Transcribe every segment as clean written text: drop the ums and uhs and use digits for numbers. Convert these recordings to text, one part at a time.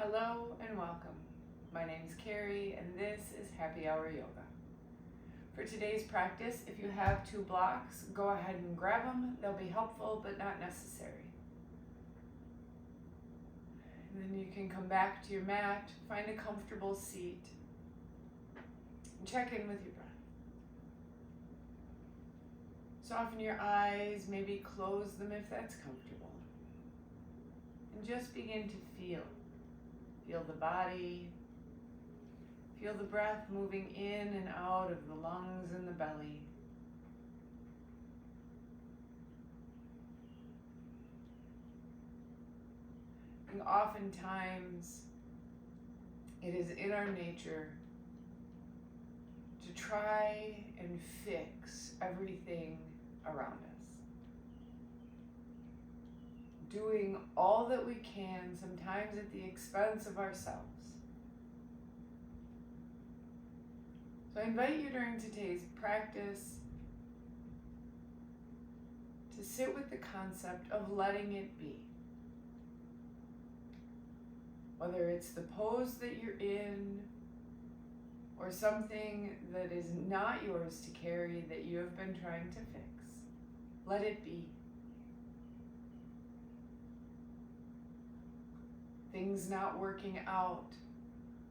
Hello and welcome. My name is Carrie and this is Happy Hour Yoga. For today's practice, if you have 2 blocks, go ahead and grab them. They'll be helpful but not necessary. And then you can come back to your mat, find a comfortable seat, and check in with your breath. Soften your eyes, maybe close them if that's comfortable. And just begin to feel. Feel the body. Feel the breath moving in and out of the lungs and the belly. And oftentimes, it is in our nature to try and fix everything around us. Doing all that we can, sometimes at the expense of ourselves. So I invite you during today's practice to sit with the concept of letting it be. Whether it's the pose that you're in or something that is not yours to carry that you have been trying to fix, let it be. Things not working out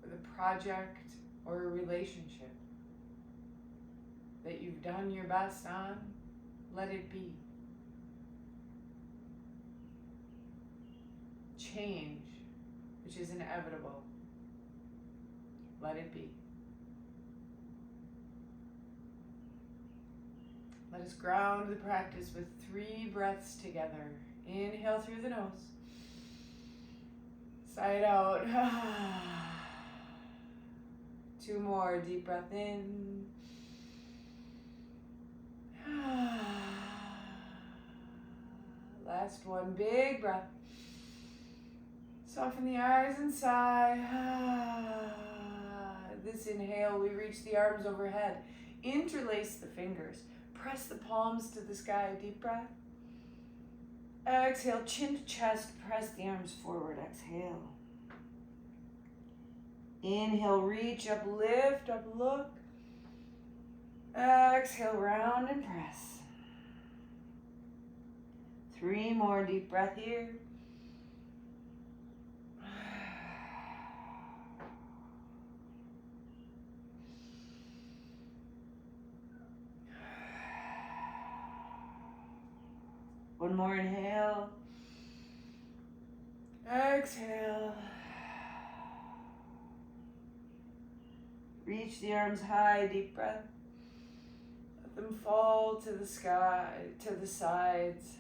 with a project or a relationship that you've done your best on, let it be. Change, which is inevitable, let it be. Let us ground the practice with 3 breaths together. Inhale through the nose. Side out. 2 more. Deep breath in. Last one. Big breath. Soften the eyes and sigh. This inhale, we reach the arms overhead. Interlace the fingers. Press the palms to the sky. Deep breath. Exhale, chin to chest, press the arms forward. Exhale. Inhale, reach up, lift up, look. Exhale, round and press. 3 more, deep breath here. One more inhale. Exhale. Reach the arms high, deep breath. Let them fall to the sky, to the sides.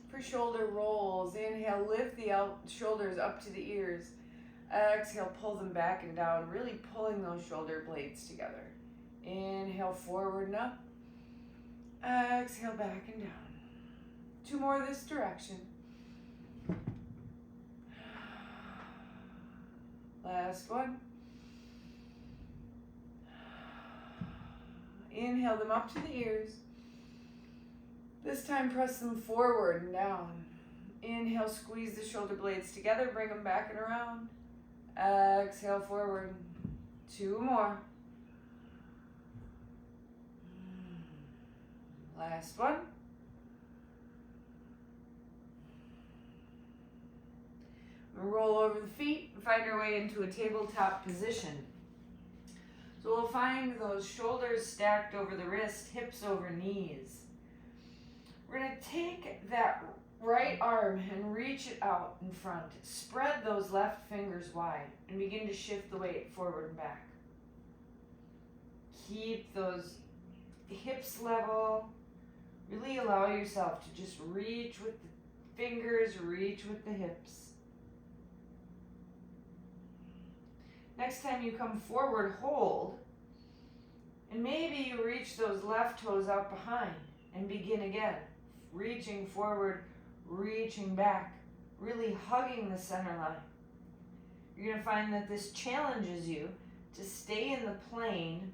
For shoulder rolls, inhale, lift the shoulders up to the ears. Exhale, pull them back and down, really pulling those shoulder blades together. Inhale, forward and up. Exhale, back and down. 2 more this direction. Last one. Inhale them up to the ears. This time press them forward and down. Inhale, squeeze the shoulder blades together, bring them back and around. Exhale, forward. 2 more. Last one. We'll roll over the feet and find our way into a tabletop position. So we'll find those shoulders stacked over the wrist, hips over knees. We're going to take that right arm and reach it out in front. Spread those left fingers wide and begin to shift the weight forward and back. Keep those hips level. Really allow yourself to just reach with the fingers, reach with the hips. Next time you come forward, hold, and maybe you reach those left toes out behind and begin again, reaching forward, reaching back, really hugging the center line. You're going to find that this challenges you to stay in the plane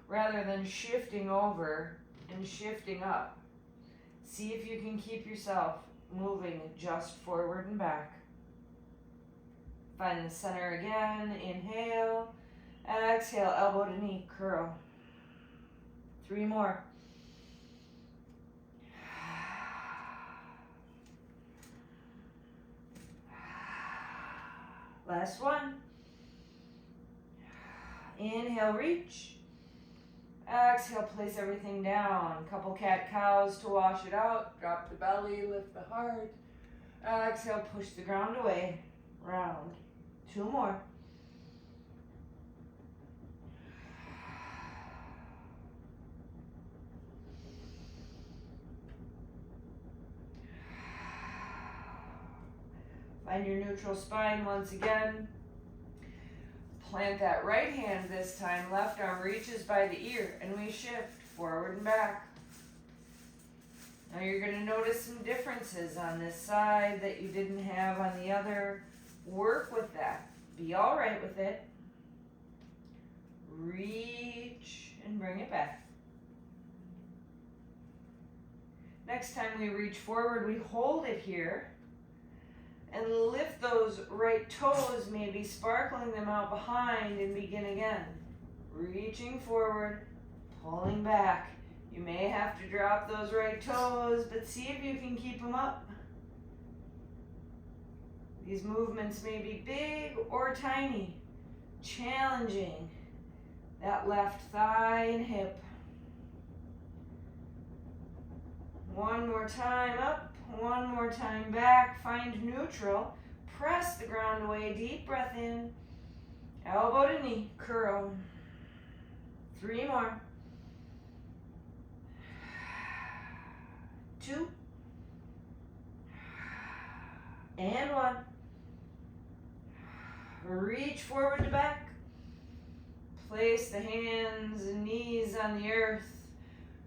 rather than shifting over and shifting up. See if you can keep yourself moving just forward and back. Find the center again. Inhale. Exhale, elbow to knee, curl. 3 more. Last one. Inhale, reach. Exhale, place everything down. Couple cat-cows to wash it out. Drop the belly, lift the heart. Exhale, push the ground away. Round. 2 more. Find your neutral spine once again. Plant that right hand this time. Left arm reaches by the ear and we shift forward and back. Now you're going to notice some differences on this side that you didn't have on the other. Work with that. Be all right with it. Reach and bring it back. Next time we reach forward, we hold it here. And lift those right toes, maybe sparkling them out behind, and begin again. Reaching forward, pulling back. You may have to drop those right toes, but see if you can keep them up. These movements may be big or tiny, challenging that left thigh and hip. One more time up. One more time back, find neutral, press the ground away, deep breath in, elbow to knee, curl. 3 more. 2. And 1. Reach forward to back. Place the hands and knees on the earth.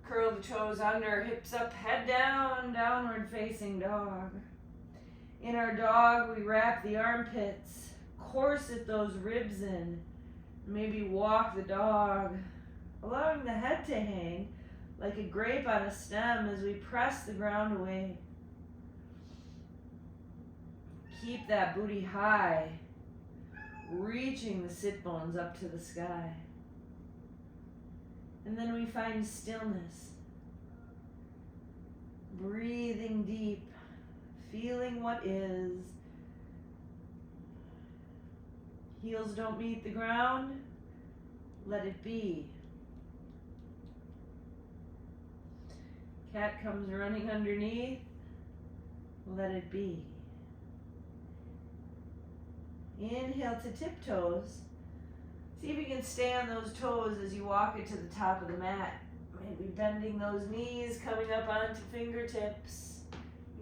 Curl the toes under, hips up, head down, downward facing dog. In our dog, we wrap the armpits, corset those ribs in, maybe walk the dog, allowing the head to hang like a grape on a stem as we press the ground away. Keep that booty high, reaching the sit bones up to the sky. And then we find stillness. Breathing deep, feeling what is. Heels don't meet the ground, let it be. Cat comes running underneath, let it be. Inhale to tiptoes. See if you can stay on those toes as you walk it to the top of the mat. Maybe bending those knees, coming up onto fingertips.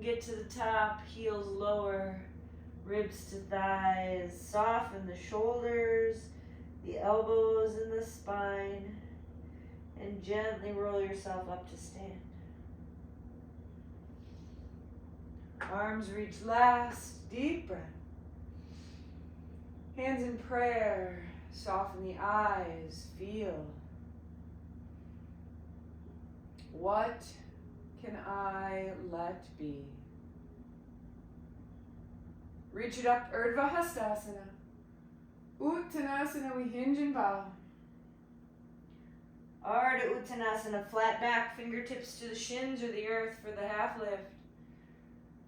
Get to the top, heels lower, ribs to thighs. Soften the shoulders, the elbows and the spine. And gently roll yourself up to stand. Arms reach last, deep breath. Hands in prayer. Soften the eyes, feel. What can I let be? Reach it up, Urdhva Hastasana. Uttanasana, we hinge and bow. Ardha Uttanasana, flat back, fingertips to the shins or the earth for the half lift.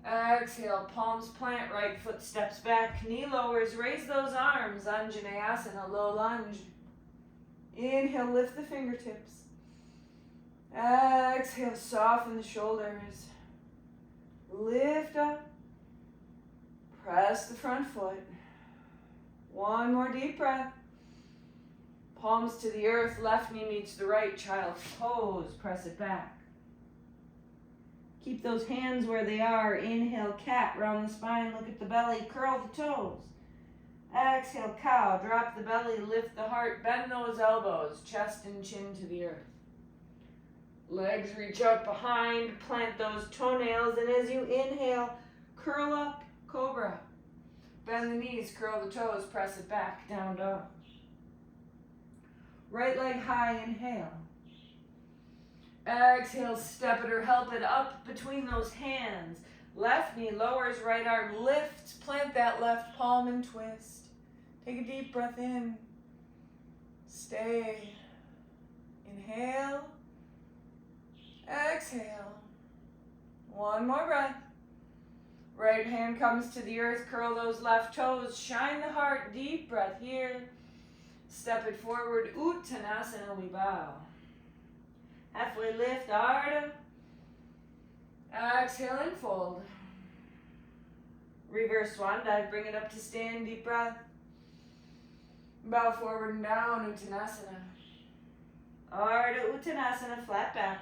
Exhale, palms plant, right foot steps back, knee lowers, raise those arms, Anjaneyasana, low lunge. Inhale, lift the fingertips. Exhale, soften the shoulders. Lift up, press the front foot. One more deep breath. Palms to the earth, left knee meets the right, child's pose, press it back. Keep those hands where they are. Inhale, cat, round the spine, look at the belly, curl the toes. Exhale, cow, drop the belly, lift the heart, bend those elbows, chest and chin to the earth. Legs reach out behind, plant those toenails, and as you inhale, curl up, cobra. Bend the knees, curl the toes, press it back, down dog. Right leg high, inhale. Exhale, step it or help it up between those hands. Left knee lowers, right arm lifts. Plant that left palm and twist. Take a deep breath in. Stay. Inhale. Exhale. One more breath. Right hand comes to the earth. Curl those left toes. Shine the heart. Deep breath here. Step it forward. Uttanasana, we bow. Halfway lift, Ardha. Exhale and fold. Reverse swan dive. Bring it up to stand. Deep breath. Bow forward and down. Uttanasana. Ardha Uttanasana. Flat back.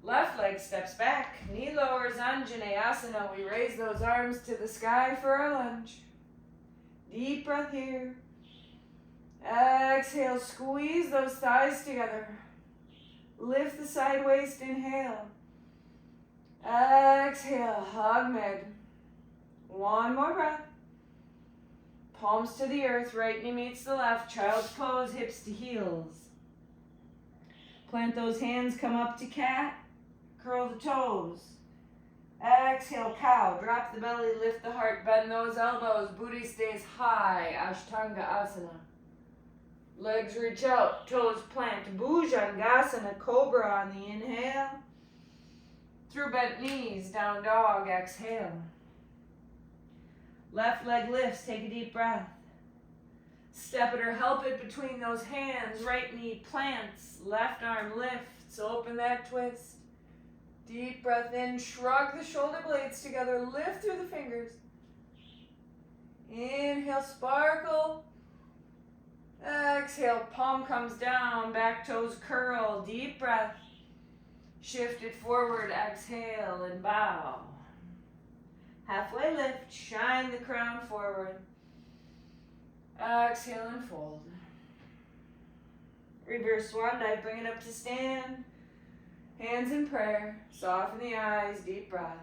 Left leg steps back. Knee lowers. Anjaneyasana. We raise those arms to the sky for our lunge. Deep breath here. Exhale. Squeeze those thighs together. Lift the side waist. Inhale. Exhale. Hug mid. One more breath. Palms to the earth. Right knee meets the left. Child's pose. Hips to heels. Plant those hands. Come up to cat. Curl the toes. Exhale. Cow. Drop the belly. Lift the heart. Bend those elbows. Booty stays high. Ashtanga asana. Legs reach out. Toes plant. Bhujangasana. Cobra on the inhale. Through bent knees. Down dog. Exhale. Left leg lifts. Take a deep breath. Step it or help it between those hands. Right knee plants. Left arm lifts. Open that twist. Deep breath in. Shrug the shoulder blades together. Lift through the fingers. Inhale. Sparkle. Exhale. Palm comes down. Back toes curl. Deep breath. Shift it forward. Exhale and bow. Halfway lift. Shine the crown forward. Exhale and fold. Reverse swan dive. Bring it up to stand. Hands in prayer. Soften the eyes. Deep breath.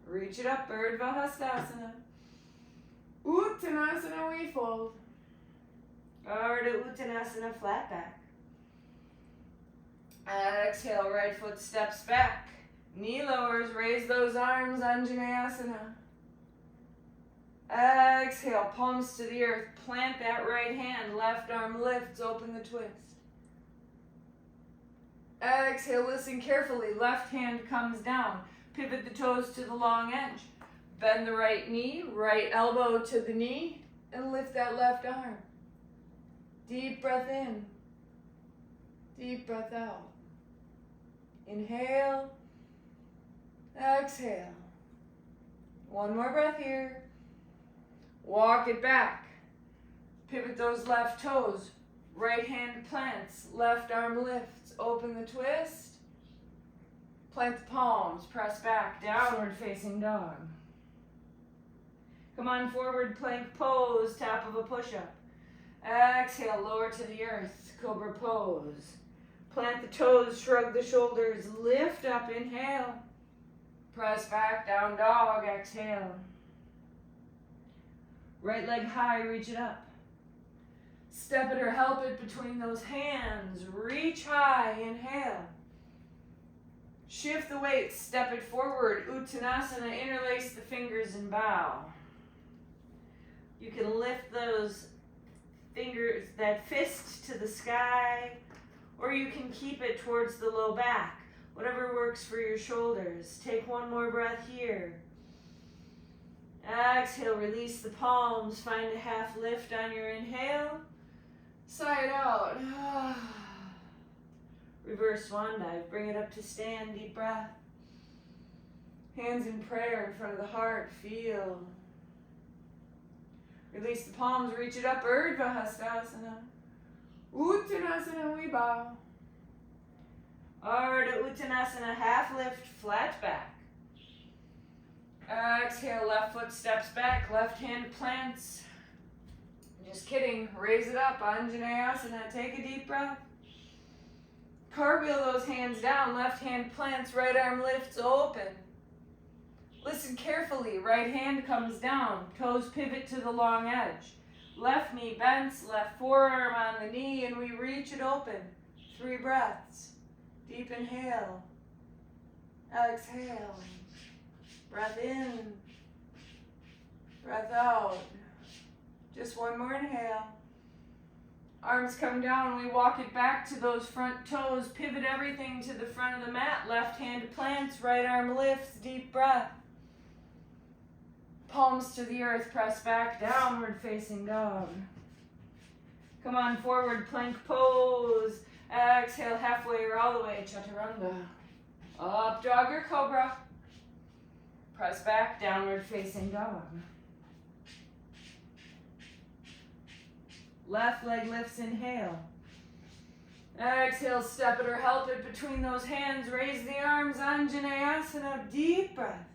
Reach it up. Urdhva Hastasana. Uttanasana. We fold. Ardha Uttanasana. Flat back. Exhale. Right foot steps back. Knee lowers. Raise those arms. Anjaneyasana. Exhale. Palms to the earth. Plant that right hand. Left arm lifts. Open the twist. Exhale. Listen carefully. Left hand comes down. Pivot the toes to the long edge. Bend the right knee. Right elbow to the knee. And lift that left arm. Deep breath in. Deep breath out. Inhale. Exhale. One more breath here. Walk it back. Pivot those left toes. Right hand plants. Left arm lifts. Open the twist. Plant the palms. Press back. Downward facing dog. Come on forward. Plank pose. Top of a push-up. Exhale. Lower to the earth. Cobra pose. Plant the toes. Shrug the shoulders. Lift up. Inhale. Press back. Down dog. Exhale. Right leg high, reach it up. Step it or help it between those hands. Reach high, inhale. Shift the weight, step it forward. Uttanasana, interlace the fingers and bow. You can lift those fingers, that fist to the sky, or you can keep it towards the low back. Whatever works for your shoulders. Take one more breath here. Exhale, release the palms. Find a half lift on your inhale. Side out. Reverse swan dive. Bring it up to stand. Deep breath. Hands in prayer in front of the heart. Feel. Release the palms. Reach it up. Urdhva Hastasana. Uttanasana. We bow. Ardha Uttanasana. Half lift. Flat back. Exhale, left foot steps back, left hand plants. Just kidding, raise it up, Anjaneyasana. Take a deep breath. Cartwheel those hands down, left hand plants, right arm lifts open. Listen carefully, right hand comes down, toes pivot to the long edge. Left knee bends, left forearm on the knee, and we reach it open. 3 breaths. Deep inhale. Exhale. Breath in. Breath out. Just one more inhale. Arms come down. We walk it back to those front toes. Pivot everything to the front of the mat. Left hand plants. Right arm lifts. Deep breath. Palms to the earth. Press back. Downward facing dog. Come on forward. Plank pose. Exhale halfway or all the way. Chaturanga. Up dog or cobra. Press back. Downward facing dog. Left leg lifts, inhale. Exhale, step it or help it between those hands. Raise the arms, Anjaneyasana, deep breath.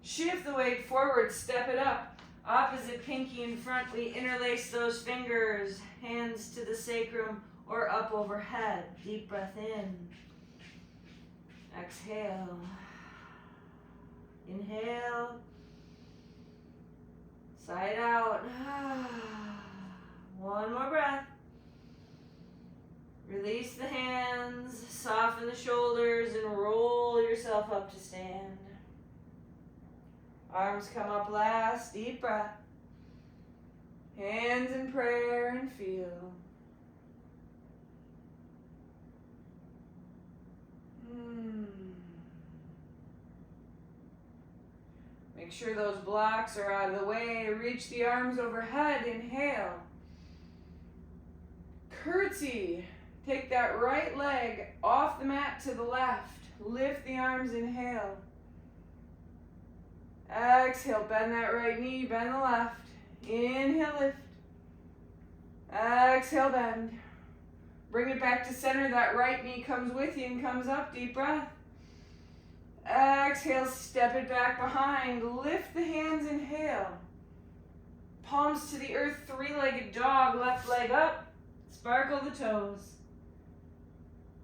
Shift the weight forward, step it up. Opposite pinky in front, we interlace those fingers. Hands to the sacrum or up overhead. Deep breath in. Exhale. Inhale. Side out. One more breath. Release the hands, soften the shoulders, and roll yourself up to stand. Arms come up last, deep breath. Hands in prayer and feel. Make sure those blocks are out of the way. Reach the arms overhead, inhale. Curtsy. Take that right leg off the mat to the left. Lift the arms, inhale. Exhale, bend that right knee, bend the left. Inhale, lift. Exhale, bend. Bring it back to center. That right knee comes with you and comes up. Deep breath. Exhale, step it back behind. Lift the hands, inhale. Palms to the earth, 3-legged dog. Left leg up. Sparkle the toes.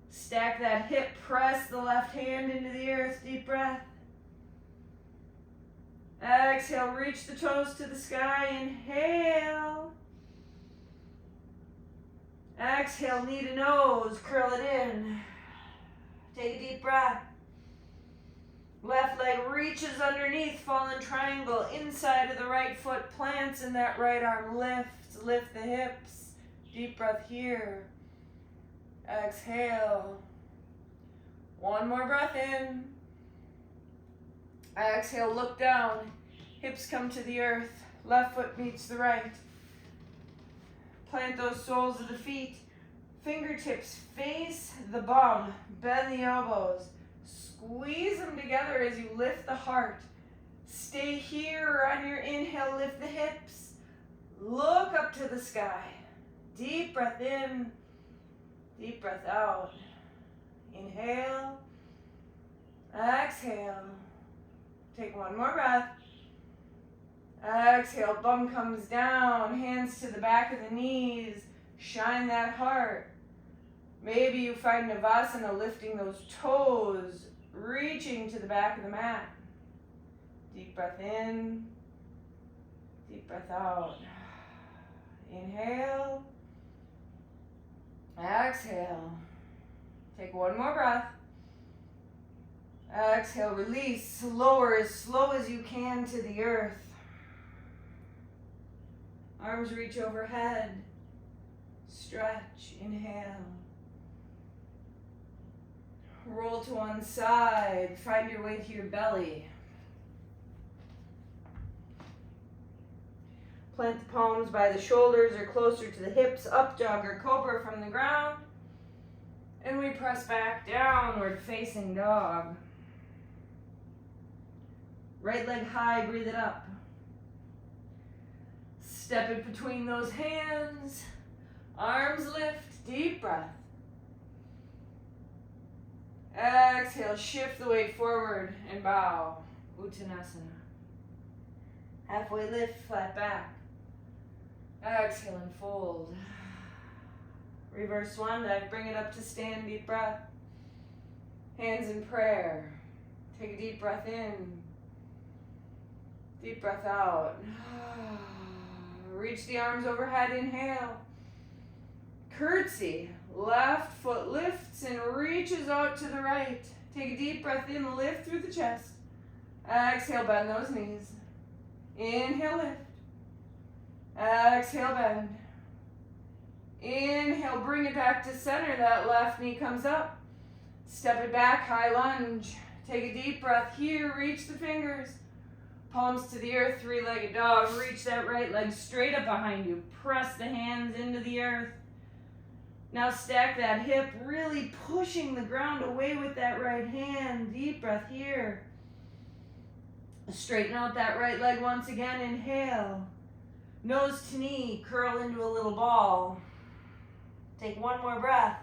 Stack that hip, press the left hand into the earth, deep breath. Exhale, reach the toes to the sky, inhale. Exhale, knee to nose, curl it in. Take a deep breath. Left leg reaches underneath, fallen triangle, inside of the right foot plants, and that right arm lifts, lift the hips. Deep breath here. Exhale. One more breath in. Exhale, look down. Hips come to the earth. Left foot meets the right. Plant those soles of the feet. Fingertips face the bum. Bend the elbows. Squeeze them together as you lift the heart. Stay here on your inhale. Lift the hips. Look up to the sky. Deep breath in, deep breath out. Inhale, exhale. Take one more breath. Exhale, bum comes down, hands to the back of the knees. Shine that heart. Maybe you find Navasana, lifting those toes, reaching to the back of the mat. Deep breath in, deep breath out. Inhale. Exhale. Take one more breath. Exhale, release. Lower as slow as you can to the earth. Arms reach overhead. Stretch. Inhale. Roll to one side. Find your way to your belly. Plant the palms by the shoulders or closer to the hips, up dog or cobra from the ground. And we press back, downward facing dog. Right leg high, breathe it up. Step it between those hands. Arms lift, deep breath. Exhale, shift the weight forward and bow. Uttanasana. Halfway lift, flat back. Exhale and fold. Reverse swan dive, bring it up to stand, deep breath. Hands in prayer. Take a deep breath in. Deep breath out. Reach the arms overhead, inhale. Curtsy. Left foot lifts and reaches out to the right. Take a deep breath in, lift through the chest. Exhale, bend those knees. Inhale, lift. Exhale, bend. Inhale, bring it back to center. That left knee comes up. Step it back, high lunge. Take a deep breath here, reach the fingers. Palms to the earth, three-legged dog. Reach that right leg straight up behind you. Press the hands into the earth. Now stack that hip, really pushing the ground away with that right hand. Deep breath here. Straighten out that right leg once again. Inhale. Nose to knee, curl into a little ball. Take one more breath.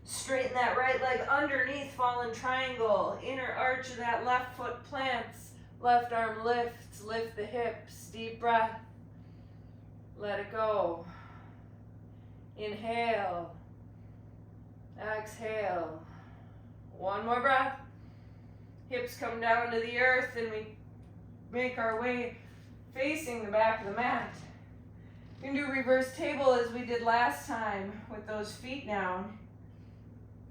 Straighten that right leg underneath, fallen triangle. Inner arch of that left foot plants. Left arm lifts, lift the hips. Deep breath. Let it go. Inhale. Exhale. One more breath. Hips come down to the earth and we make our way facing the back of the mat. You can do reverse table as we did last time with those feet down.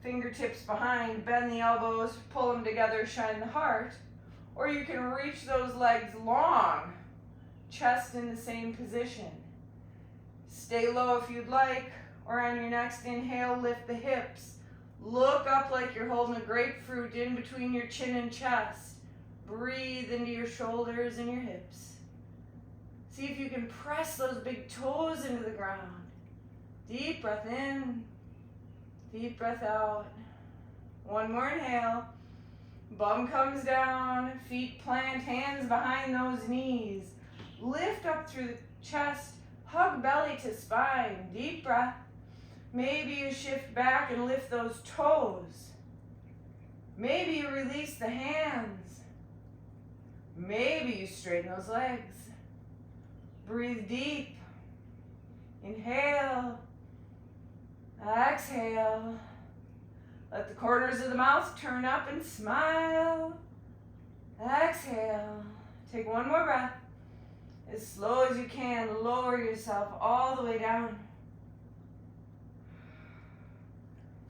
Fingertips behind, bend the elbows, pull them together, shine the heart. Or you can reach those legs long, chest in the same position. Stay low if you'd like, or on your next inhale, lift the hips. Look up like you're holding a grapefruit in between your chin and chest. Breathe into your shoulders and your hips. See if you can press those big toes into the ground. Deep breath in, deep breath out. One more inhale. Bum comes down, feet plant, hands behind those knees. Lift up through the chest, hug belly to spine. Deep breath. Maybe you shift back and lift those toes. Maybe you release the hands. Maybe you straighten those legs. Breathe deep. Inhale. Exhale. Let the corners of the mouth turn up and smile. Exhale. Take one more breath. As slow as you can, lower yourself all the way down.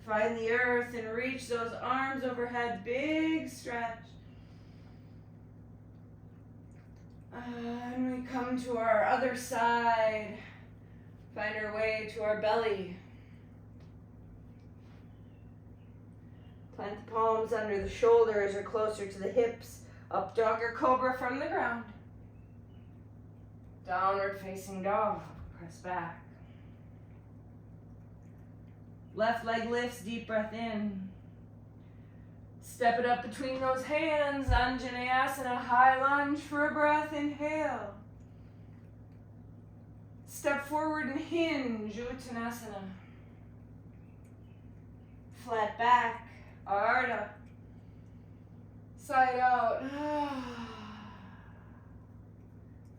Find the earth and reach those arms overhead. Big stretch. And we come to our other side. Find our way to our belly. Plant the palms under the shoulders or closer to the hips. Up dog or cobra from the ground. Downward facing dog. Press back. Left leg lifts, deep breath in. Step it up between those hands. Anjaneyasana, high lunge for a breath. Inhale. Step forward and hinge, Uttanasana. Flat back, Ardha. Side out.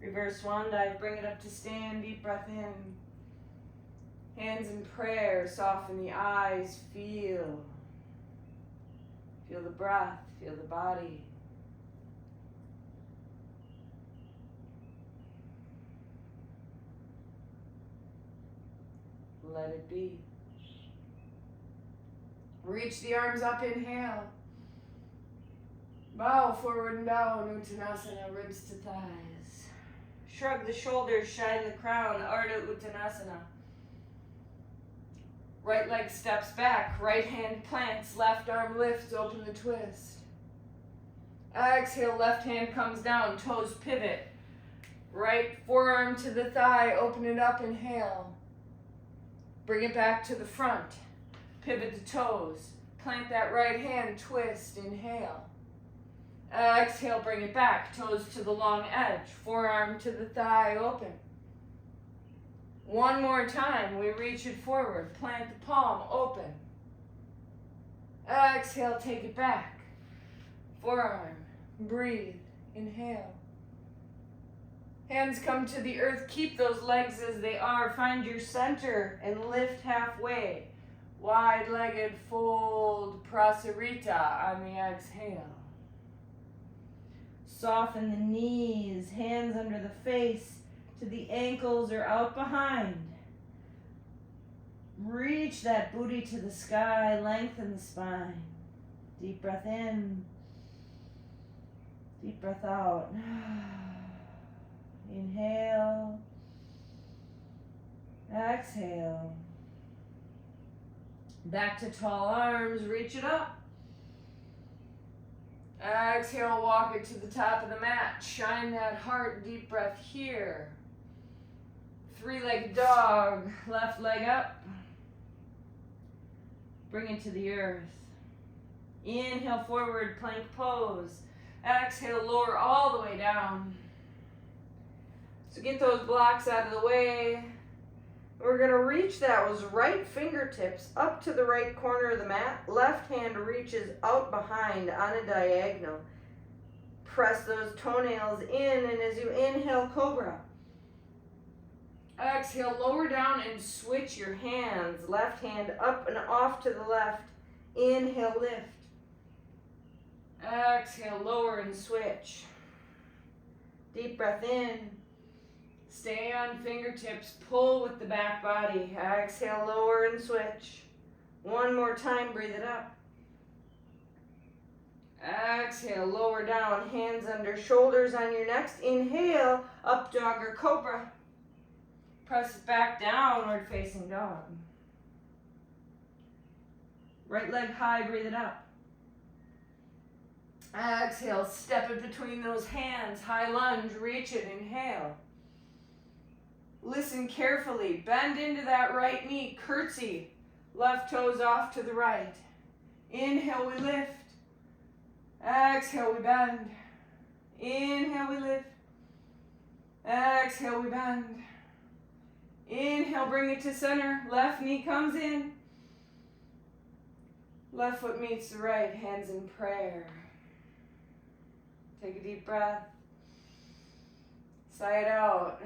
Reverse swan dive, bring it up to stand, deep breath in. Hands in prayer, soften the eyes, feel. Feel the breath, feel the body. Let it be. Reach the arms up, inhale. Bow forward and down, Uttanasana, ribs to thighs. Shrug the shoulders, shine the crown, Ardha Uttanasana. Right leg steps back, right hand plants, left arm lifts, open the twist. Exhale, left hand comes down, toes pivot. Right forearm to the thigh, open it up, inhale. Bring it back to the front. Pivot the toes. Plant that right hand, twist, inhale. Exhale, bring it back, toes to the long edge, forearm to the thigh, open. One more time, we reach it forward, plant the palm, open. Exhale, take it back. Forearm, breathe, inhale. Hands come to the earth, keep those legs as they are. Find your center and lift halfway. Wide-legged fold, Prasarita on the exhale. Soften the knees, hands under the face to the ankles or out behind. Reach that booty to the sky, lengthen the spine. Deep breath in. Deep breath out. Inhale. Exhale. Back to tall arms, reach it up. Exhale, walk it to the top of the mat. Shine that heart, deep breath here. Three-legged dog, left leg up. Bring it to the earth. Inhale, forward, plank pose. Exhale, lower all the way down. So get those blocks out of the way. We're going to reach those right fingertips up to the right corner of the mat. Left hand reaches out behind on a diagonal. Press those toenails in, and as you inhale, cobra. Exhale, lower down and switch your hands. Left hand up and off to the left. Inhale, lift. Exhale, lower and switch. Deep breath in. Stay on fingertips, pull with the back body. Exhale, lower and switch. One more time, breathe it up. Exhale, lower down, hands under shoulders on your next. Inhale, up dog or cobra. Press it back, downward facing dog. Right leg high, breathe it up. Exhale, step it between those hands, high lunge, reach it, inhale. Listen carefully. Bend into that right knee. Curtsy. Left toes off to the right. Inhale, we lift. Exhale, we bend. Inhale, we lift. Exhale, we bend. Inhale, bring it to center. Left knee comes in. Left foot meets the right. Hands in prayer. Take a deep breath. Sigh it out.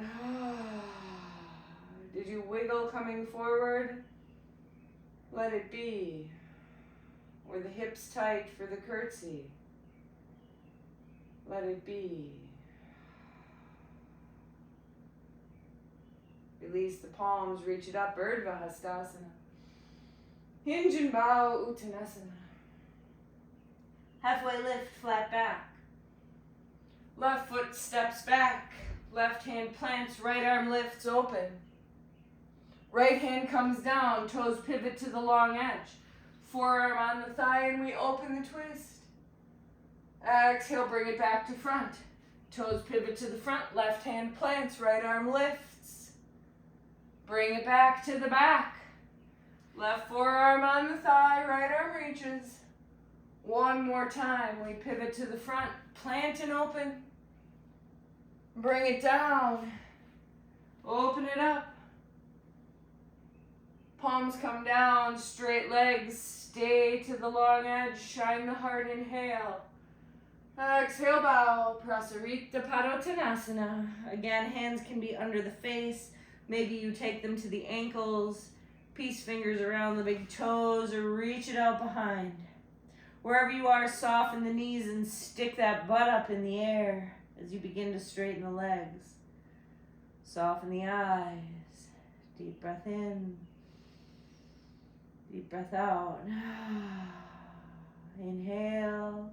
Did you wiggle coming forward? Let it be. Or the hips tight for the curtsy. Let it be. Release the palms, reach it up, Urdhva Hastasana. Hinge and bow, Uttanasana. Halfway lift, flat back. Left foot steps back. Left hand plants, right arm lifts open. Right hand comes down, toes pivot to the long edge. Forearm on the thigh and we open the twist. Exhale, bring it back to front. Toes pivot to the front, left hand plants, right arm lifts. Bring it back to the back. Left forearm on the thigh, right arm reaches. One more time, we pivot to the front, plant and open. Bring it down. Open it up. Palms come down, straight legs, stay to the long edge, shine the heart, inhale. Exhale, bow, Prasarita Padottanasana. Again, hands can be under the face. Maybe you take them to the ankles, peace fingers around the big toes, or reach it out behind. Wherever you are, soften the knees and stick that butt up in the air as you begin to straighten the legs. Soften the eyes. Deep breath in. Deep breath out. Inhale.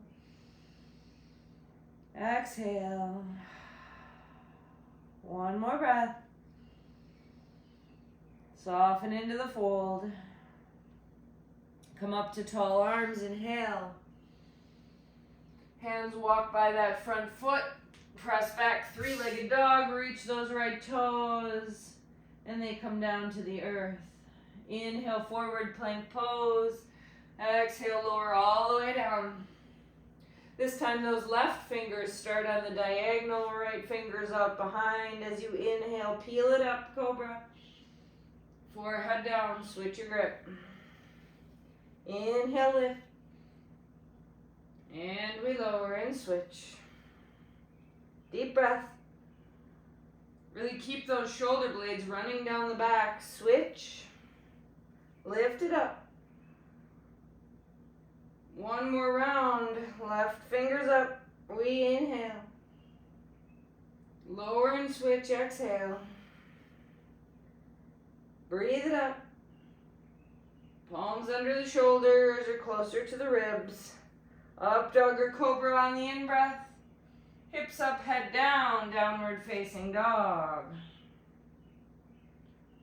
Exhale. One more breath. Soften into the fold. Come up to tall arms. Inhale. Hands walk by that front foot. Press back, three-legged dog. Reach those right toes. And they come down to the earth. Inhale, forward plank pose. Exhale, lower all the way down. This time those left fingers start on the diagonal, right fingers out behind. As you inhale, peel it up, cobra. Forehead down, switch your grip. Inhale, lift. And we lower and switch. Deep breath. Really keep those shoulder blades running down the back. Switch. Lift it up. One more round. Left fingers up. We inhale. Lower and switch. Exhale. Breathe it up. Palms under the shoulders or closer to the ribs. Up dog or cobra on the in-breath. Hips up, head down, downward facing dog.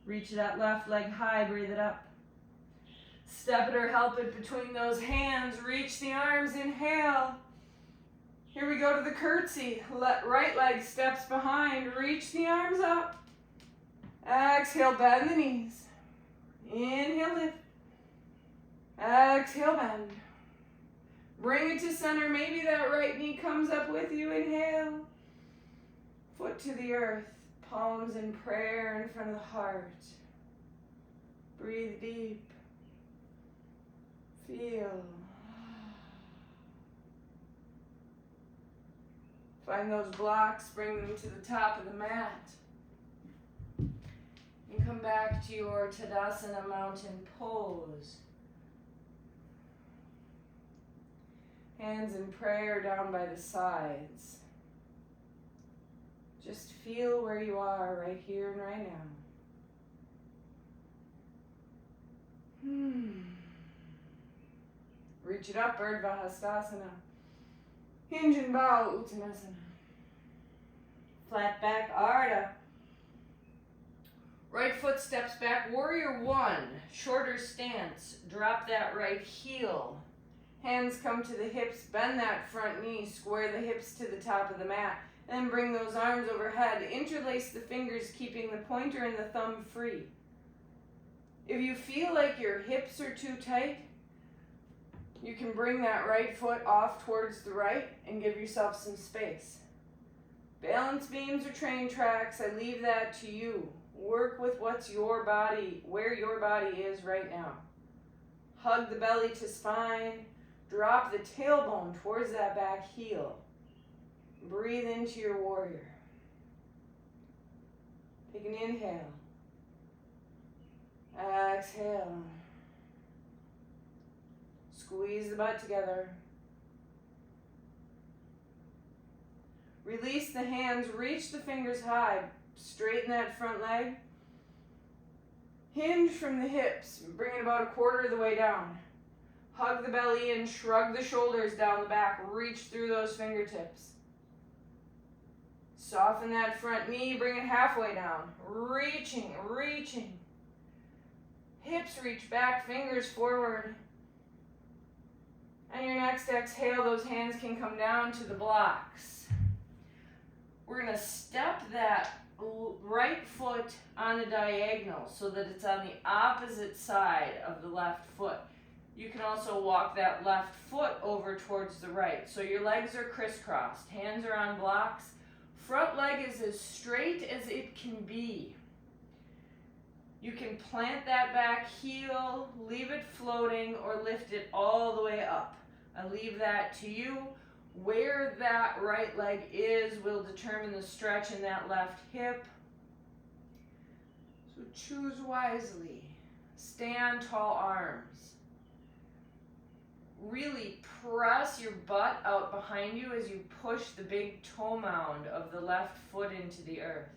Reach that left leg high, breathe it up. Step it or help it between those hands. Reach the arms, inhale. Here we go to the curtsy. Right leg steps behind. Reach the arms up. Exhale, bend the knees. Inhale, lift. Exhale, bend. Bring it to center. Maybe that right knee comes up with you. Inhale. Foot to the earth. Palms in prayer in front of the heart. Breathe deep. Feel. Find those blocks, bring them to the top of the mat. And come back to your Tadasana mountain pose. Hands in prayer down by the sides. Just feel where you are right here and right now. Reach it up, Urdhva Hastasana. Hinge and bow, Uttanasana. Flat back, Ardha. Right foot steps back, warrior one. Shorter stance, drop that right heel. Hands come to the hips, bend that front knee, square the hips to the top of the mat. And then bring those arms overhead. Interlace the fingers, keeping the pointer and the thumb free. If you feel like your hips are too tight, you can bring that right foot off towards the right and give yourself some space. Balance beams or train tracks, I leave that to you. Work with what's your body, where your body is right now. Hug the belly to spine. Drop the tailbone towards that back heel. Breathe into your warrior. Take an inhale. Exhale. Squeeze the butt together. Release the hands, reach the fingers high. Straighten that front leg. Hinge from the hips. Bring it about a quarter of the way down. Hug the belly in, shrug the shoulders down the back. Reach through those fingertips. Soften that front knee, bring it halfway down. Reaching, reaching. Hips reach back, fingers forward. And your next exhale, those hands can come down to the blocks. We're going to step that right foot on the diagonal so that it's on the opposite side of the left foot. You can also walk that left foot over towards the right. So your legs are crisscrossed, hands are on blocks. Front leg is as straight as it can be. You can plant that back heel, leave it floating, or lift it all the way up. I leave that to you. Where that right leg is will determine the stretch in that left hip. So choose wisely. Stand tall arms. Really press your butt out behind you as you push the big toe mound of the left foot into the earth.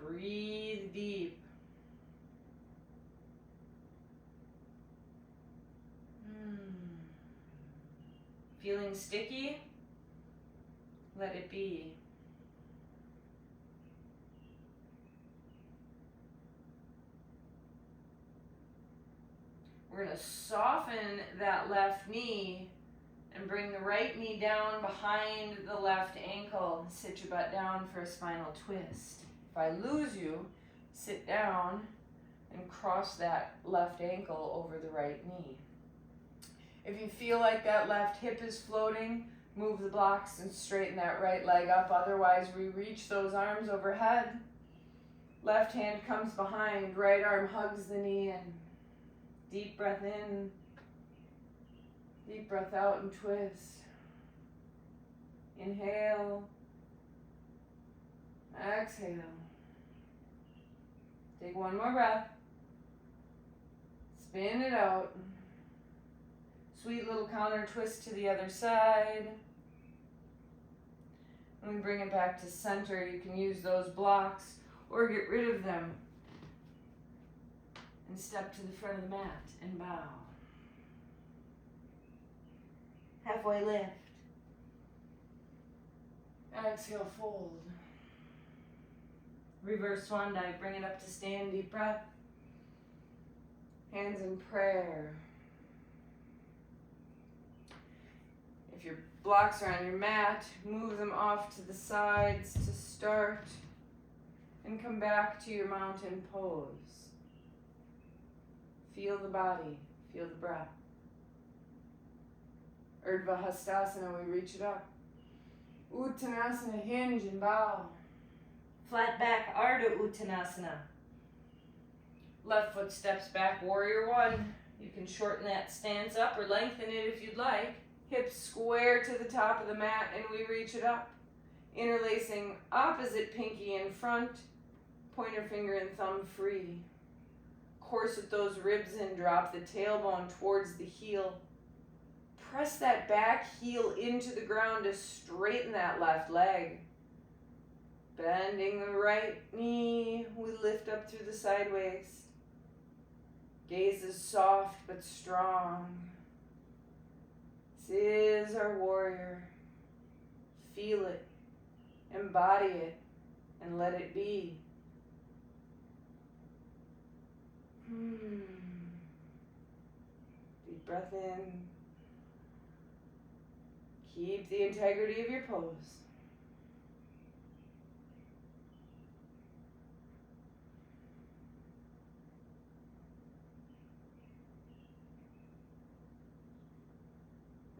Breathe deep. Feeling sticky? Let it be. We're going to soften that left knee and bring the right knee down behind the left ankle. Sit your butt down for a spinal twist. If I lose you, sit down and cross that left ankle over the right knee. If you feel like that left hip is floating, move the blocks and straighten that right leg up. Otherwise, we reach those arms overhead. Left hand comes behind, right arm hugs the knee in. Deep breath in, deep breath out and twist. Inhale, exhale. Take one more breath. Spin it out. Sweet little counter twist to the other side. When we bring it back to center, you can use those blocks or get rid of them And step to the front of the mat and bow. Halfway lift. Exhale, fold. Reverse swan dive, bring it up to stand, deep breath. Hands in prayer. If your blocks are on your mat, move them off to the sides to start and come back to your mountain pose. Feel the body, feel the breath. Urdhva Hastasana, we reach it up. Uttanasana, hinge and bow. Flat back, Ardha Uttanasana. Left foot steps back, warrior one. You can shorten that stance up or lengthen it if you'd like. Hips square to the top of the mat and we reach it up. Interlacing opposite pinky in front, pointer finger and thumb free. Corset those ribs in, drop the tailbone towards the heel. Press that back heel into the ground to straighten that left leg. Bending the right knee, we lift up through the side waist. Gaze is soft but strong. This is our warrior. Feel it, embody it, and let it be. Deep breath in. Keep the integrity of your pose.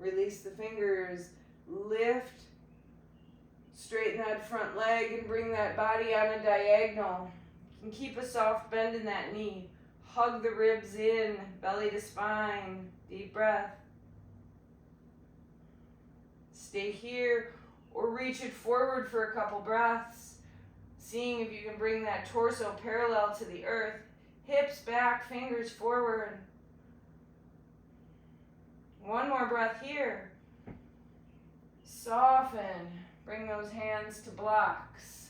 Release the fingers, lift, straighten that front leg and bring that body on a diagonal. You can keep a soft bend in that knee. Hug the ribs in, belly to spine, deep breath. Stay here or reach it forward for a couple breaths, seeing if you can bring that torso parallel to the earth. Hips back, fingers forward. One more breath here. Soften. Bring those hands to blocks.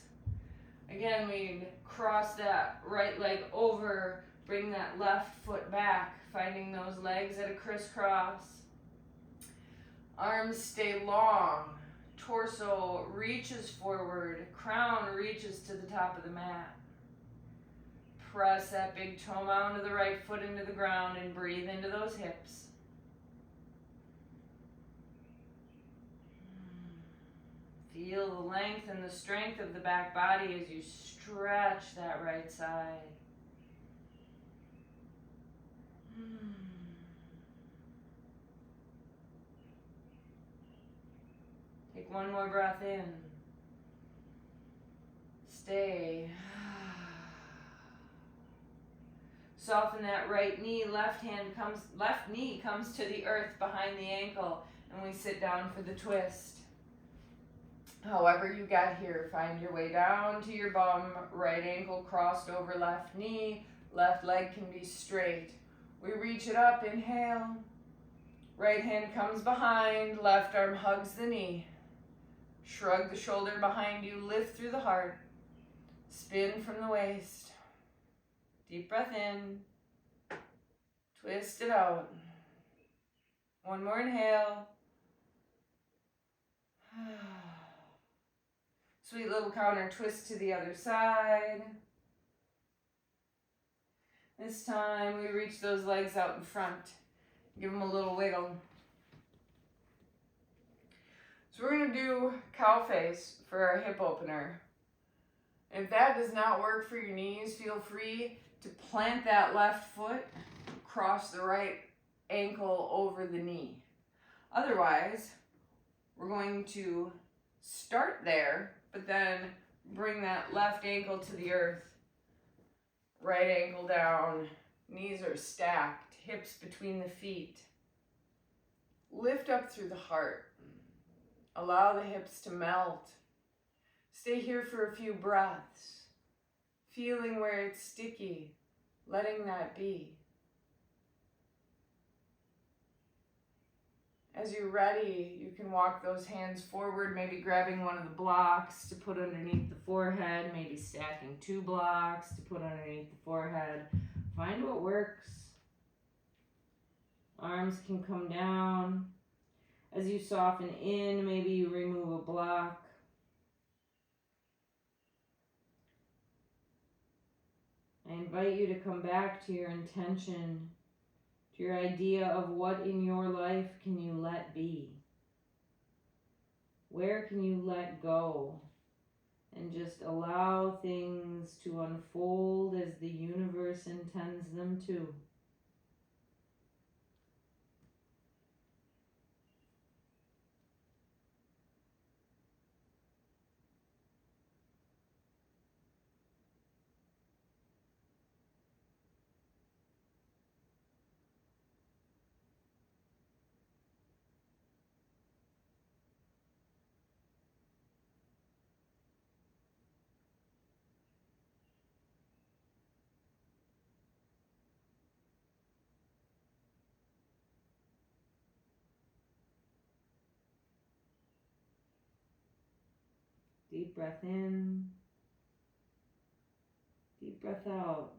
Again, we cross that right leg over. Bring that left foot back, finding those legs at a crisscross. Arms stay long. Torso reaches forward. Crown reaches to the top of the mat. Press that big toe mound of the right foot into the ground and breathe into those hips. Feel the length and the strength of the back body as you stretch that right side. Take one more breath in. Stay. Soften that right knee, left knee comes to the earth behind the ankle, and we sit down for the twist. However you got here, find your way down to your bum, right ankle crossed over left knee, left leg can be straight. We reach it up, inhale. Right hand comes behind, left arm hugs the knee. Shrug the shoulder behind you, lift through the heart. Spin from the waist. Deep breath in. Twist it out. One more inhale. Sweet little counter twist to the other side. This time we reach those legs out in front. Give them a little wiggle. So we're going to do cow face for our hip opener. If that does not work for your knees, feel free to plant that left foot, cross the right ankle over the knee. Otherwise, we're going to start there, but then bring that left ankle to the earth. Right ankle down, knees are stacked, hips between the feet. Lift up through the heart. Allow the hips to melt. Stay here for a few breaths, feeling where it's sticky, letting that be. As you're ready, you can walk those hands forward, maybe grabbing one of the blocks to put underneath the forehead, maybe stacking 2 blocks to put underneath the forehead. Find what works. Arms can come down. As you soften in, maybe you remove a block. I invite you to come back to your intention, to your idea of what in your life can you let be. Where can you let go? And just allow things to unfold as the universe intends them to. Deep breath in, deep breath out.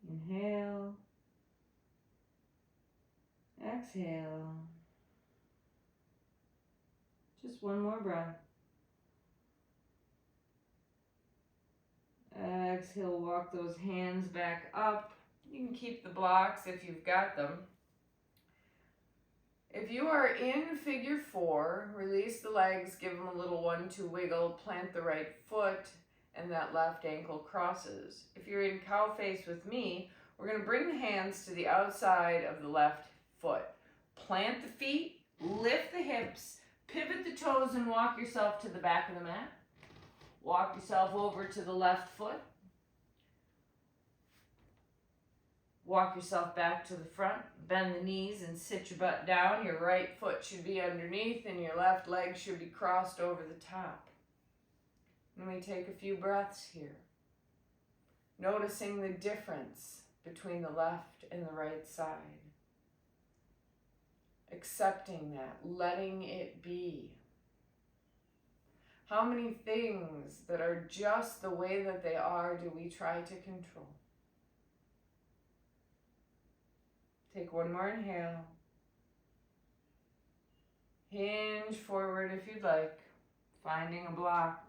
Inhale, exhale. Just one more breath. Exhale, walk those hands back up. You can keep the blocks if you've got them. If you are in figure 4, release the legs, give them a little 1-2 wiggle, plant the right foot, and that left ankle crosses. If you're in cow face with me, we're going to bring the hands to the outside of the left foot. Plant the feet, lift the hips, pivot the toes, and walk yourself to the back of the mat. Walk yourself over to the left foot. Walk yourself back to the front, bend the knees and sit your butt down. Your right foot should be underneath and your left leg should be crossed over the top. And we take a few breaths here, noticing the difference between the left and the right side. Accepting that, letting it be. How many things that are just the way that they are do we try to control? Take one more inhale. Hinge forward if you'd like, finding a block.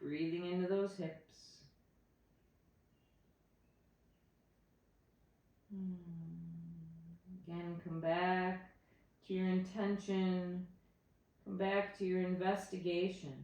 Breathing into those hips. Again, come back to your intention. Come back to your investigation.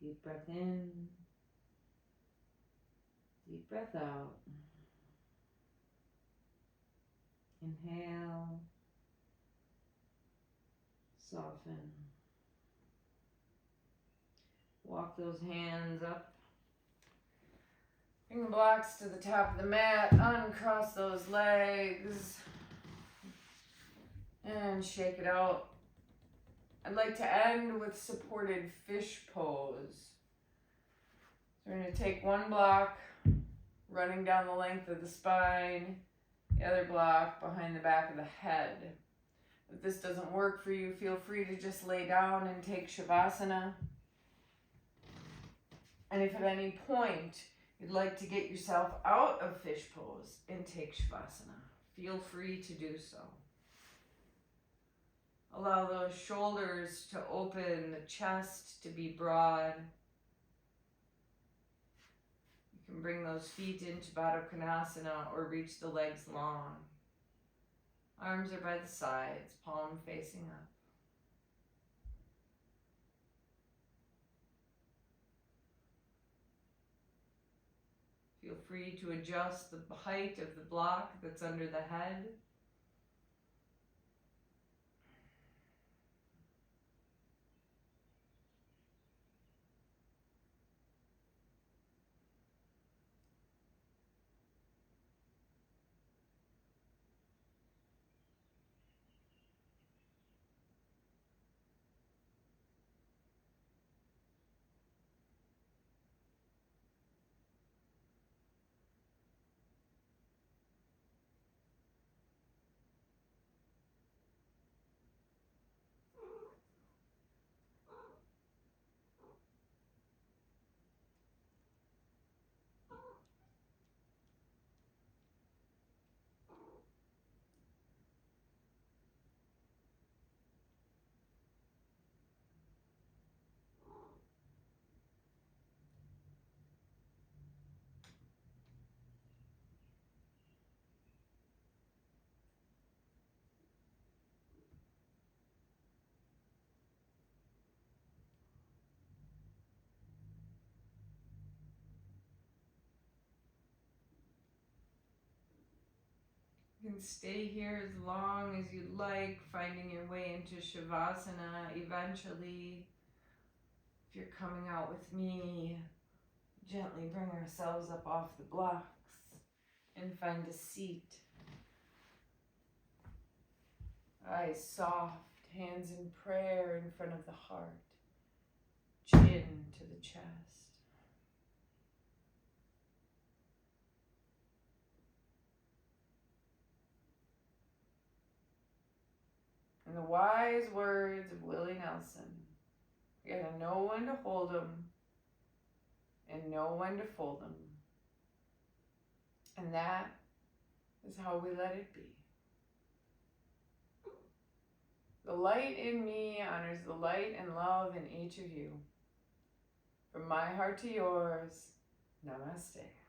Deep breath in, deep breath out. Inhale, soften. Walk those hands up. Bring the blocks to the top of the mat, uncross those legs, and shake it out. I'd like to end with supported fish pose. So we're going to take one block, running down the length of the spine, the other block behind the back of the head. If this doesn't work for you, feel free to just lay down and take Shavasana. And if at any point you'd like to get yourself out of fish pose and take Shavasana, feel free to do so. Allow those shoulders to open, the chest to be broad. You can bring those feet into Baddha Konasana or reach the legs long. Arms are by the sides, palm facing up. Feel free to adjust the height of the block that's under the head. You can stay here as long as you like, finding your way into Shavasana. Eventually, if you're coming out with me, gently bring ourselves up off the blocks and find a seat. Eyes soft, hands in prayer in front of the heart, chin to the chest. In the wise words of Willie Nelson, you gotta know when to hold them and know when to fold them. And that is how we let it be. The light in me honors the light and love in each of you. From my heart to yours, namaste.